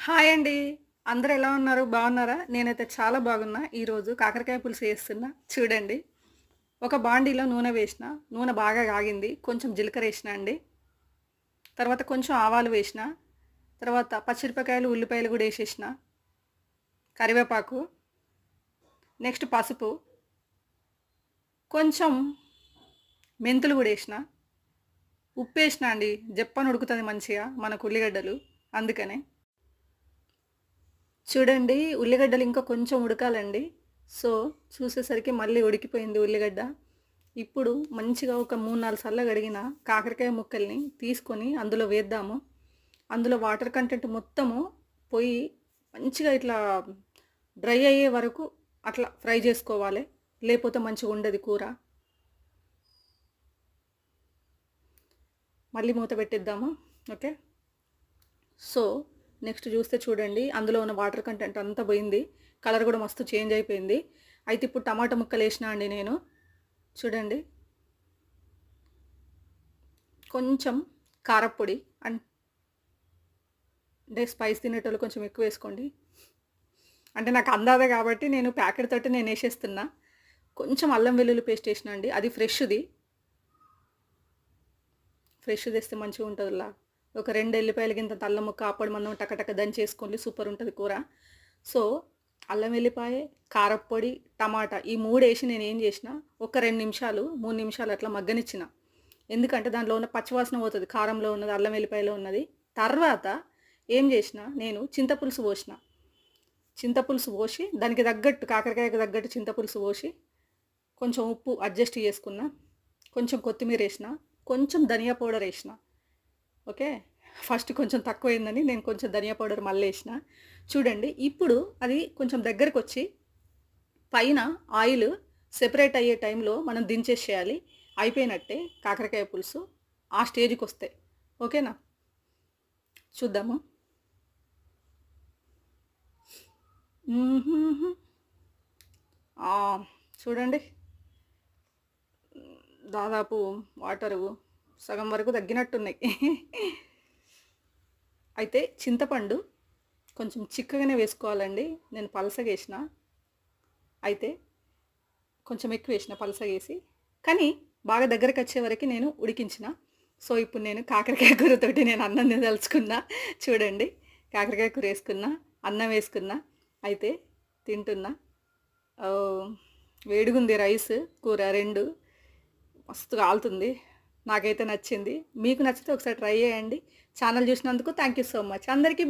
Hi అండి. అందరూ ఎలా ఉన్నారు? బాగున్నారా? నేనైతే చాలా బాగున్నా. ఈరోజు కాకరకాయ పులుసు చేస్తున్నా. చూడండి. ఒక బాండీలో నూనె వేసిన. నూనె బాగా కాగింది. కొంచెం జీలకర్ర వేసిన అండి. తర్వాత కొంచెం ఆవాలు వేసిన. తర్వాత పచ్చిమిరపకాయలు, ఉల్లిపాయలు కూడా వేసేసిన. కరివేపాకు, నెక్స్ట్ పసుపు, కొంచెం మెంతులు కూడా వేసిన. ఉప్పు వేసిన అండి. జప్పని ఉడుకుతుంది మంచిగా మనకు ఉల్లిగడ్డలు, అందుకనే. చూడండి, ఉల్లిగడ్డలు ఇంకా కొంచెం ఉడకాలండి. సో చూసేసరికి మళ్ళీ ఉడికిపోయింది ఉల్లిగడ్డ. ఇప్పుడు మంచిగా ఒక 3-4 సార్లు కడిగిన కాకరకాయ ముక్కల్ని తీసుకొని అందులో వేద్దాము. అందులో వాటర్ కంటెంట్ మొత్తము పోయి మంచిగా ఇట్లా డ్రై అయ్యే వరకు అట్లా ఫ్రై చేసుకోవాలి. లేకపోతే మంచిగా ఉండదు కూర. మళ్ళీ మూత పెట్టిద్దాము. ఓకే. సో నెక్స్ట్ చూస్తే చూడండి, అందులో ఉన్న వాటర్ కంటెంట్ అంతా పోయింది. కలర్ కూడా మస్తు చేంజ్ అయిపోయింది. అయితే ఇప్పుడు టమాటా ముక్కలు వేసినా అండి నేను. చూడండి, కొంచెం కారప్పొడి అంటే స్పైస్ తినేటోళ్ళు కొంచెం ఎక్కువ వేసుకోండి. అంటే నాకు అందాదే కాబట్టి నేను ప్యాకెట్ తోటి నేను వేసేస్తున్నా. కొంచెం అల్లం వెల్లుల్లి పేస్ట్ వేసిన అండి. అది ఫ్రెష్ది తెస్తే మంచిగా ఉంటుందిలా. ఒక 2 ఎల్లిపాయల గింత అల్లం ముక్క ఆపడి మనం టకటక దంచేసుకోండి, సూపర్ ఉంటుంది కూర. సో అల్లం వెల్లిపాయ, కారప్పొడి, టమాటా ఈ 3 వేసి నేను ఏం చేసిన, ఒక 2 నిమిషాలు 3 నిమిషాలు అట్లా మగ్గనిచ్చిన. ఎందుకంటే దాంట్లో ఉన్న పచ్చివాసన పోతుంది, కారంలో ఉన్నది, అల్లం వెల్లిపాయలో ఉన్నది. తర్వాత ఏం చేసిన, నేను చింతపులుసు పోసి దానికి తగ్గట్టు, కాకరకాయకు తగ్గట్టు చింతపులుసు పోసి కొంచెం ఉప్పు అడ్జస్ట్ చేసుకున్నా. కొంచెం కొత్తిమీర వేసిన, కొంచెం ధనియా పౌడర్ వేసిన. ఓకే. ఫస్ట్ కొంచెం తక్కువైందని నేను కొంచెం ధనియా పౌడర్ మళ్ళీ వేసిన. చూడండి, ఇప్పుడు అది కొంచెం దగ్గరకు వచ్చి పైన ఆయిల్ సెపరేట్ అయ్యే టైంలో మనం దించేసేయాలి. అయిపోయినట్టే కాకరకాయ పులుసు. ఆ స్టేజ్కి వస్తే ఓకేనా, చూద్దాము. చూడండి, దాదాపు వాటరు సగం వరకు తగ్గినట్టున్నాయి. అయితే చింతపండు కొంచెం చిక్కగానే వేసుకోవాలండి. నేను పలసగా వేసిన, అయితే కొంచెం ఎక్కువ వేసిన పలసగా వేసి, కానీ బాగా దగ్గరకు వచ్చే వరకు నేను ఉడికించిన. సో ఇప్పుడు నేను కాకరకాయ కూరతోటి నేను అన్నం తలుచుకున్నా. చూడండి, కాకరకాయ కూర వేసుకున్నా, అన్నం వేసుకున్నా, అయితే తింటున్నా. వేడిగుంది రైస్, కూర 2 మస్తు కాలుతుంది. నాకైతే నచ్చింది. మీకు నచ్చితే ఒకసారి ట్రై చేయండి. ఛానల్ చూసినందుకు థ్యాంక్ యూ సో మచ్ అందరికీ.